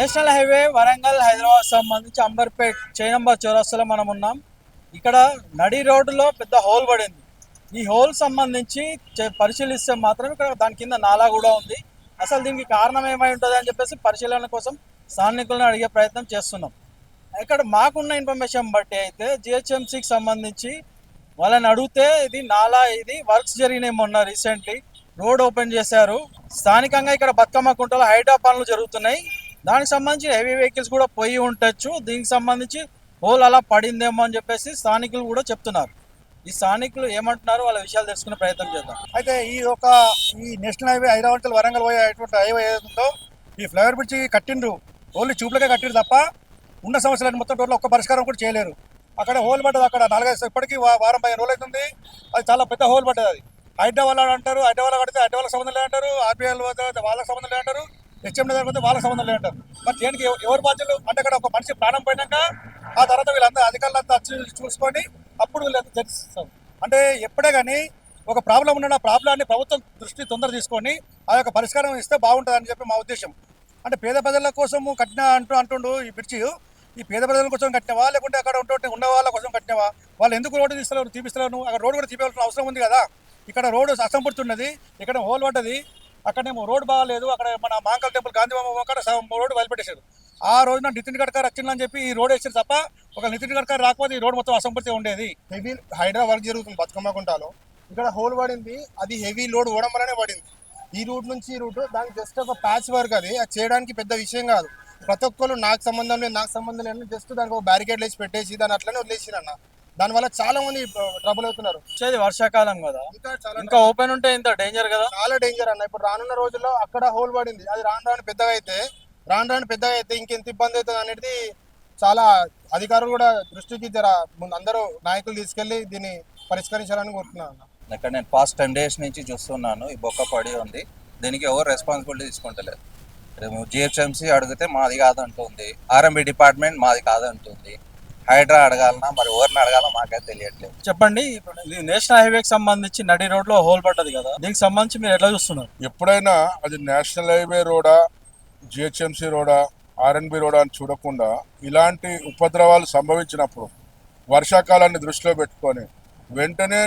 National highway Warangal Hyderabad సంబంధించి అంబర్పేట్ చైనంబర్ చౌరస్తాలో మనం ఉన్నాం. ఇక్కడ నడి రోడ్డులో పెద్ద హోల్ పడింది. ఈ హోల్ సంబంధించి పరిశీలిస్తే మాత్రం ఇక్కడ దాని కింద నాలా కూడా ఉంది. అసలు దీనికి కారణం ఏమై ఉంటుంది అని చెప్పేసి పరిశీలన కోసం స్థానికులను అడిగే ప్రయత్నం చేస్తున్నాం. ఇక్కడ మాకున్న ఇన్ఫర్మేషన్ బట్టి అయితే జిహెచ్ఎంసీకి సంబంధించి వాళ్ళని అడిగితే ఇది నాలా, ఇది వర్క్స్ జరిగినాయి. మొన్న రీసెంట్లీ రోడ్ ఓపెన్ చేశారు. స్థానికంగా ఇక్కడ బతుకమ్మ కుంటలో హైడ్రా పనులు జరుగుతున్నాయి. దానికి సంబంధించి హెవీ వెహికల్స్ కూడా పోయి ఉండొచ్చు. దీనికి సంబంధించి హోల్ అలా పడిందేమో అని చెప్పేసి స్థానికులు కూడా చెప్తున్నారు. ఈ స్థానికులు ఏమంటున్నారు, వాళ్ళ విషయాలు తెలుసుకునే ప్రయత్నం చేద్దాం. అయితే ఈ నేషనల్ హైవే హైదరాబాద్ నుంచి వరంగల్ పోయేటువంటి హైవే ఏదో ఈ ఫ్లైఓవర్ బ్రిడ్జి కట్టిండ్రు, ఓన్లీ చూపులకే కట్టిండ్రు తప్ప ఉన్న సమస్యలను మొత్తం టోటల్ ఒక్క పరిష్కారం కూడా చేయలేరు. అక్కడ హోల్ పడ్డది, అక్కడ 4-5 ఇప్పటికీ వారం 15 రోజులు అవుతుంది. అది చాలా పెద్ద హోల్ పడ్డది. అది హైడ్రా వాళ్ళు అంటారు, హైడ్రా వాళ్ళు కడితే హైడ్రా వాళ్ళకి సంబంధం లేదంటారు, ఆర్బీఐ వాళ్ళకి సంబంధం లేదంటారు, హెచ్ఎండి దగ్గర వాళ్ళకి సంబంధం లేదంటారు. మరి దేనికి ఎవరు బాధ్యులు అంటే అక్కడ ఒక మనిషి ప్రాణం పోయినాక ఆ తర్వాత వీళ్ళందరూ అధికారులంతా వచ్చి చూసుకొని అప్పుడు వీళ్ళంతా చర్చిస్తారు. అంటే ఎప్పుడే కానీ ఒక ప్రాబ్లం ఉన్న ప్రాబ్లాన్ని ప్రభుత్వం దృష్టి తొందర తీసుకొని ఆ యొక్క పరిష్కారం ఇస్తే బాగుంటుందని చెప్పి మా ఉద్దేశం. అంటే పేద ప్రజల కోసము కట్టిన అంటుండు ఈ బ్రిడ్జి. ఈ పేద ప్రజల కోసం కట్టినవా లేకుంటే అక్కడ ఉన్న వాళ్ళ కోసం కట్టినవా? వాళ్ళు ఎందుకు రోడ్డు తీపిస్తారు? అక్కడ రోడ్డు కూడా తీపియాల్సిన అవసరం ఉంది కదా. ఇక్కడ రోడ్డు అసంపూర్తున్నది, ఇక్కడ హోల్ పడ్డది, అక్కడేమో రోడ్డు బాగాలేదు. అక్కడ మన మాంకల్ టెంపుల్ గాంధీ అక్కడ రోడ్డు వదిలిపెట్టేశారు. ఆ రోజున నితిన్ గడ్కరీ వచ్చిందని చెప్పి ఈ రోడ్ వేసారు తప్ప ఒక నితిన్ గడ్కరీ రాకపోతే ఈ రోడ్ మొత్తం అసంపూర్తిగా ఉండేది. హెవీ హైడ్రా వర్క్ జరుగుతుంది బతుకమ్మ కుంటలో. ఇక్కడ హోల్ పడింది, అది హెవీ లోడ్ ఓవడం వల్లనే పడింది. ఈ రూట్ నుంచి ఈ రూట్ దానికి జస్ట్ ఒక ప్యాచ్ వర్క్. అది చేయడానికి పెద్ద విషయం కాదు. ప్రతి ఒక్కరు నాకు సంబంధం లేదు జస్ట్ దానికి ఒక బ్యారికేడ్ వేసి పెట్టేసి దాన్ని అట్లనే వదిలేసి అన్న. దానివల్ల చాలా మంది ట్రబుల్ అవుతున్నారు. వర్షాకాలం కదా, ఇంకా ఓపెన్ ఉంటే ఇంత డేంజర్ కదా, చాలా డేంజర్ అన్న. ఇప్పుడు రానున్న రోజుల్లో అక్కడ హోల్ పడింది, అది రాను పెద్దగా అయితే ఇంకెంత ఇబ్బంది అవుతుంది అనేది చాలా అధికారులు కూడా దృష్టికి ముందు అందరూ నాయకులు తీసుకెళ్లి దీన్ని పరిష్కరించాలని కోరుతున్నాను. ఇక్కడ నేను పాస్ట్ 10 days నుంచి చూస్తున్నాను, ఈ బొక్క పడి ఉంది. దీనికి ఎవరు రెస్పాన్సిబిలిటీ తీసుకుంటలేదు. జిహెచ్ఎంసీ అడిగితే మాది కాదంటుంది, ఆర్ఎంబి డిపార్ట్మెంట్ మాది కాదంటుంది. హైడ్రా అడగాలన్నా మరి ఎవరిని అడగాలో మాకైతే తెలియట్లేదు. చెప్పండి, ఇది నేషనల్ హైవేకి సంబంధించి నడి రోడ్ లో హోల్ పడ్డది కదా, దీనికి సంబంధించి మీరు ఎట్లా చూస్తున్నారు? ఎప్పుడైనా అది నేషనల్ హైవే రోడా, జిహెచ్ఎంసీ రోడా, ఆర్ఎన్బి రోడా అని చూడకుండా ఇలాంటి ఉపద్రవాలు సంభవించినప్పుడు వర్షాకాలాన్ని దృష్టిలో పెట్టుకొని వెంటనే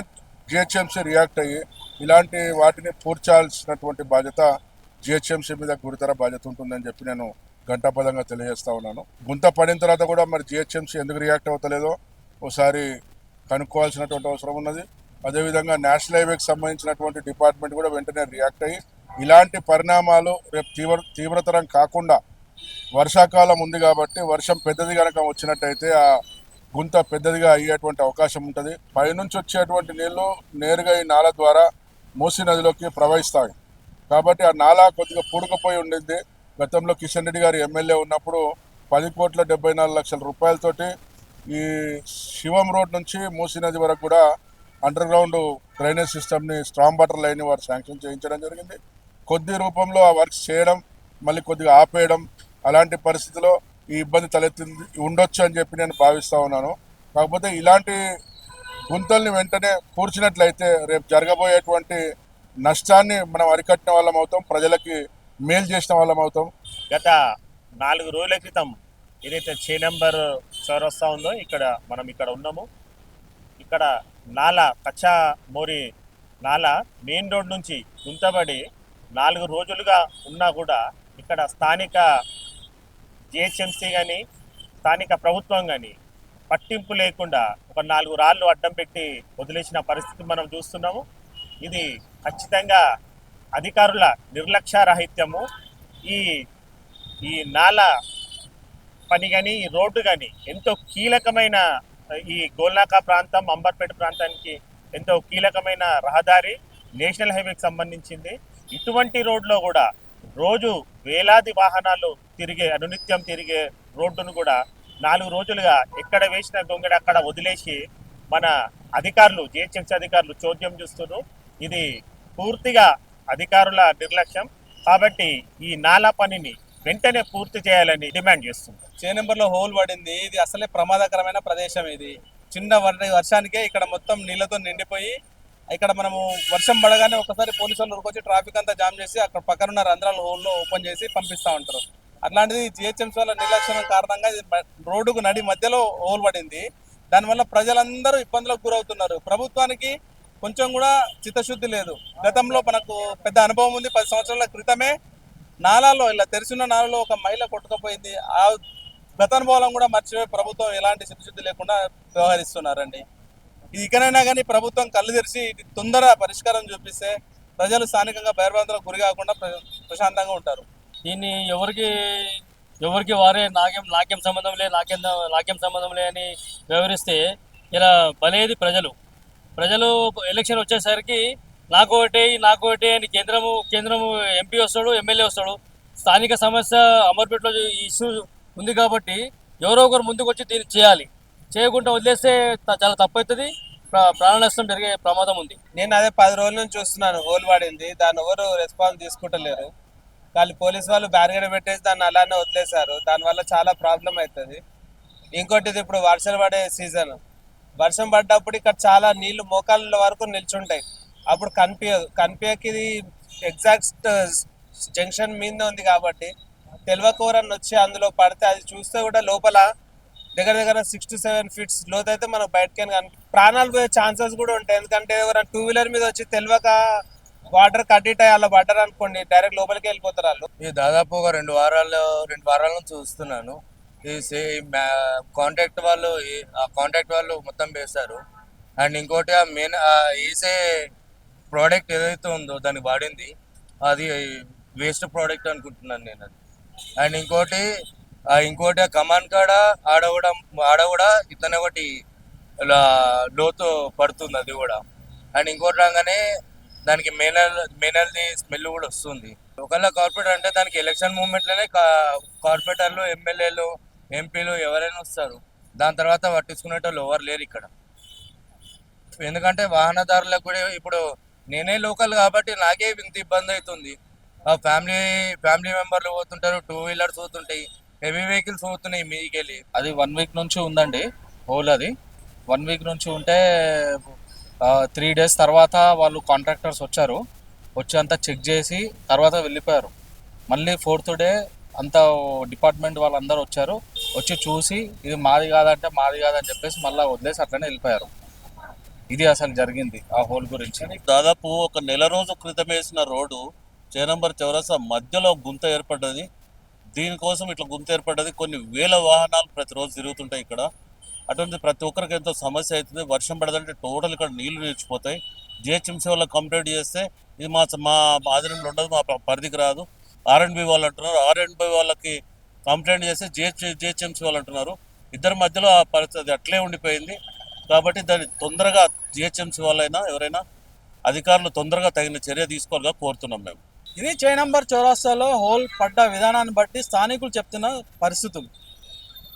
జిహెచ్ఎంసీ రియాక్ట్ అయ్యి ఇలాంటి వాటిని పూడ్చాల్సినటువంటి బాధ్యత జిహెచ్ఎంసీ మీద గురుతర బాధ్యత ఉంటుందని చెప్పి నేను ఘంటాపదంగా తెలియజేస్తా ఉన్నాను. గుంత పడిన తర్వాత కూడా మరి జిహెచ్ఎంసీ ఎందుకు రియాక్ట్ అవుతలేదో ఒకసారి కనుక్కోవాల్సినటువంటి అవసరం ఉన్నది. అదేవిధంగా నేషనల్ హైవేకి సంబంధించినటువంటి డిపార్ట్మెంట్ కూడా వెంటనే రియాక్ట్ అయ్యి ఇలాంటి పరిణామాలు రేపు తీవ్రతరం కాకుండా, వర్షాకాలం ఉంది కాబట్టి వర్షం పెద్దది కనుక వచ్చినట్టయితే ఆ గుంత పెద్దదిగా అయ్యేటువంటి అవకాశం ఉంటుంది. పైనుంచి వచ్చేటువంటి నీళ్లు నేరుగా ఈ నాల ద్వారా మూసీ నదిలోకి ప్రవహిస్తాయి. కాబట్టి ఆ నాలా కొద్దిగా పూడుకుపోయి ఉండింది. గతంలో కిషన్ రెడ్డి గారు ఎమ్మెల్యే ఉన్నప్పుడు 10,74,00,000 రూపాయలతోటి ఈ శివం రోడ్ నుంచి మూసీ నది వరకు కూడా అండర్ గ్రౌండ్ డ్రైనేజ్ సిస్టమ్ని, స్ట్రాంగ్ వాటర్ లైన్ వారు శాంక్షన్ చేయించడం జరిగింది. కొద్ది రూపంలో ఆ వర్క్స్ చేయడం, మళ్ళీ కొద్దిగా ఆపేయడం, అలాంటి పరిస్థితిలో ఈ ఇబ్బంది తలెత్తింది ఉండొచ్చు అని చెప్పి నేను భావిస్తూ ఉన్నాను. కాకపోతే ఇలాంటి గుంతల్ని వెంటనే పూడ్చినట్లయితే రేపు జరగబోయేటువంటి నష్టాన్ని మనం అరికట్టిన వాళ్ళం అవుతాం, ప్రజలకి మేలు చేసిన వాళ్ళం అవుతాం. గత 4 రోజుల క్రితం ఏదైతే చైనంబర్ చౌరస్తా ఉందో మనం ఇక్కడ ఉన్నాము. ఇక్కడ కచ్చా మోరి నాలా మెయిన్ రోడ్ నుంచి గుంతబడి 4 రోజులుగా ఉన్నా కూడా ఇక్కడ స్థానిక జిహెచ్ఎంసీ కానీ స్థానిక ప్రభుత్వం కానీ పట్టింపు లేకుండా ఒక 4 రాళ్ళు అడ్డం పెట్టి వదిలేసిన పరిస్థితి మనం చూస్తున్నాము. ఇది ఖచ్చితంగా అధికారుల నిర్లక్ష్యరాహిత్యము. ఈ నాలా పని కానీ, ఈ రోడ్డు కానీ ఎంతో కీలకమైన, ఈ గోల్నాకా ప్రాంతం, అంబర్పేట ప్రాంతానికి ఎంతో కీలకమైన రహదారి, నేషనల్ హైవేకి సంబంధించింది. ఇటువంటి రోడ్లో కూడా రోజు వేలాది వాహనాలు అనునిత్యం తిరిగే రోడ్డును కూడా 4 రోజులుగా ఎక్కడ వేసిన గొంగడి అక్కడ వదిలేసి మన అధికారులు, జిహెచ్ఎంసీ అధికారులు చోద్యం చూస్తున్నారు. ఇది పూర్తిగా అధికారుల నిర్లక్ష్యం. కాబట్టి ఈ నాలా పనిని వెంటనే పూర్తి చేయాలని డిమాండ్ చేస్తుంది. చైనంబర్లో హోల్ పడింది, ఇది అసలే ప్రమాదకరమైన ప్రదేశం. ఇది చిన్న వర్షానికే ఇక్కడ మొత్తం నీళ్లతో నిండిపోయి, ఇక్కడ మనము వర్షం పడగానే ఒకసారి పోలీసు వాళ్ళు ఉరికొచ్చి ట్రాఫిక్ అంతా జామ్ చేసి అక్కడ పక్కన ఉన్న రంధ్రాలు హోల్లో ఓపెన్ చేసి పంపిస్తూ ఉంటారు. అట్లాంటిది జిహెచ్ఎంసీ వాళ్ళ నిర్లక్ష్యం కారణంగా ఇది రోడ్డుకు నడి మధ్యలో హోల్ పడింది. దానివల్ల ప్రజలందరూ ఇబ్బందులకు గురవుతున్నారు. ప్రభుత్వానికి కొంచెం కూడా చిత్తశుద్ధి లేదు. గతంలో మనకు పెద్ద అనుభవం ఉంది. 10 సంవత్సరాల క్రితమే నాలాలో ఇలా తెరిచిన నాలలో ఒక మహిళ కొట్టుకుపోయింది. ఆ గత అనుభవం కూడా మర్చిపోయి ప్రభుత్వం ఎలాంటి చిత్తశుద్ధి లేకుండా వ్యవహరిస్తున్నారండి. ఇది ఇకనైనా కానీ ప్రభుత్వం కళ్ళు తెరిచి ఇది తొందర పరిష్కారం చూపిస్తే ప్రజలు స్థానికంగా భయభ్రాంతులకు గురి కాకుండా ప్రశాంతంగా ఉంటారు. దీన్ని ఎవరికి వారే నాకేం సంబంధం లే నాకేం సంబంధం లే అని వ్యవహరిస్తే ఇలా బలేది ప్రజలు ఎలక్షన్ వచ్చేసరికి నాకు ఒకటే అని కేంద్రము ఎంపీ వస్తాడు, ఎమ్మెల్యే వస్తాడు. స్థానిక సమస్య అమర్పేటలో ఈ ఇష్యూ ఉంది కాబట్టి ఎవరో ఒకరు ముందుకు వచ్చి దీన్ని చేయాలి. చేయకుండా వదిలేస్తే చాలా తప్పు అవుతుంది, ప్రాణ నష్టం జరిగే ప్రమాదం ఉంది. నేను అదే 10 రోజుల నుంచి చూస్తున్నాను హోల్ పడింది. దాన్ని ఎవరు రెస్పాన్స్ తీసుకుంటలేరు. వాళ్ళు పోలీసు వాళ్ళు బ్యారికేడ్ పెట్టేసి దాన్ని అలానే వదిలేశారు. దానివల్ల చాలా ప్రాబ్లం అవుతుంది. ఇంకోటి ఇది ఇప్పుడు వర్షాలు పడే సీజన్. వర్షం పడ్డప్పుడు ఇక్కడ చాలా నీళ్లు మోకాళ్ళ వరకు నిల్చుంటాయి. అప్పుడు కనిపించకి ఇది ఎగ్జాక్ట్ జంక్షన్ మీద ఉంది కాబట్టి తెల్వకూరని వచ్చి అందులో పడితే అది చూస్తే కూడా లోపల దగ్గర 6 to 7 feet లోతు అయితే మనకు బయటకి ప్రాణాలు పోయే ఛాన్సెస్ కూడా ఉంటాయి. ఎందుకంటే ఎవరైనా 2-wheeler మీద వచ్చి తెలియక వాటర్ కట్టిటాయి అలా పడ్డారు అనుకోండి, డైరెక్ట్ లోపలికి వెళ్ళిపోతారు వాళ్ళు. ఇది దాదాపు ఒక 2 వారాల నుంచి చూస్తున్నాను. ఈ కాంట్రాక్ట్ వాళ్ళు మొత్తం వేస్తారు. అండ్ ఇంకోటి ఆ మెయిన్ వేసే ప్రోడక్ట్ ఏదైతే ఉందో దానికి వాడింది అది వేస్ట్ ప్రోడక్ట్ అనుకుంటున్నాను నేను అది. అండ్ ఇంకోటి ఆ కమాన్ కాడ ఆడ కూడా ఇతనే ఒకటి ఇలా లోతు పడుతుంది అది కూడా. అండ్ ఇంకోటి రాగానే దానికి మేనల్ది స్మెల్ కూడా వస్తుంది. ఒకవేళ కార్పొరేటర్ అంటే దానికి ఎలక్షన్ మూమెంట్లోనే కార్పొరేటర్లు, ఎమ్మెల్యేలు, ఎంపీలు ఎవరైనా వస్తారు. దాని తర్వాత పట్టించుకునేటోళ్ళు ఎవరు లేరు ఇక్కడ. ఎందుకంటే వాహనదారులకు కూడా ఇప్పుడు నేనే లోకల్ కాబట్టి నాకే ఇంత ఇబ్బంది అవుతుంది. ఫ్యామిలీ మెంబర్లు పోతుంటారు, 2-wheelers పోతుంటాయి, హెవీ వెహికల్స్ పోతున్నాయి మీదికి వెళ్ళి. అది 1 week నుంచి ఉందండి హోల్. అది 1 week నుంచి ఉంటే 3 days తర్వాత వాళ్ళు కాంట్రాక్టర్స్ వచ్చి అంతా చెక్ చేసి తర్వాత వెళ్ళిపోయారు. మళ్ళీ 4th day అంతా డిపార్ట్మెంట్ వాళ్ళందరూ వచ్చి చూసి ఇది మాది కాదని చెప్పేసి మళ్ళీ వదిలేసి అట్లనే వెళ్ళిపోయారు. ఇది అసలు జరిగింది ఆ హోల్ గురించి. దాదాపు ఒక నెల రోజు క్రితం వేసిన రోడ్డు చేనంబర్ చౌరస్తా మధ్యలో గుంత ఏర్పడ్డది. దీనికోసం ఇట్లా గుంత ఏర్పడ్డది. కొన్ని వేల వాహనాలు ప్రతిరోజు తిరుగుతుంటాయి ఇక్కడ. అటువంటి ప్రతి ఒక్కరికి ఎంతో సమస్య అవుతుంది. వర్షం పడదంటే టోటల్ ఇక్కడ నీళ్లు నిలిచిపోతాయి. జిహెచ్ఎంసీ వాళ్ళకి కంప్లైంట్ చేస్తే ఇది మా ఆధీనంలో ఉండదు, మా పరిధికి రాదు. R&B వాళ్ళు అంటున్నారు. R&B వాళ్ళకి కంప్లైంట్ చేస్తే జిహెచ్ఎంసీ వాళ్ళు అంటున్నారు. ఇద్దరి మధ్యలో ఆ పరిస్థితి అట్లే ఉండిపోయింది. కాబట్టి దాన్ని తొందరగా జిహెచ్ఎంసీ వాళ్ళైనా ఎవరైనా అధికారులు తొందరగా తగిన చర్య తీసుకోవాలిగా కోరుతున్నాం మేము. ఇది చైనంబర్ చౌరస్తాలో హోల్ పడ్డ విధానాన్ని బట్టి స్థానికులు చెప్తున్న పరిస్థితులు.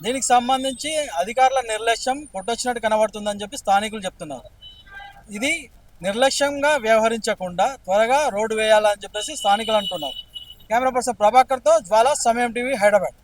దీనికి సంబంధించి అధికారుల నిర్లక్ష్యం కొట్టొచ్చినట్టు కనబడుతుందని చెప్పి స్థానికులు చెప్తున్నారు. ఇది నిర్లక్ష్యంగా వ్యవహరించకుండా త్వరగా రోడ్డు వేయాలని చెప్పేసి స్థానికులు అంటున్నారు. కెమెరా పర్సన్ ప్రభాకర్తో జ్వాలా, సమయం టీవీ, హైదరాబాద్.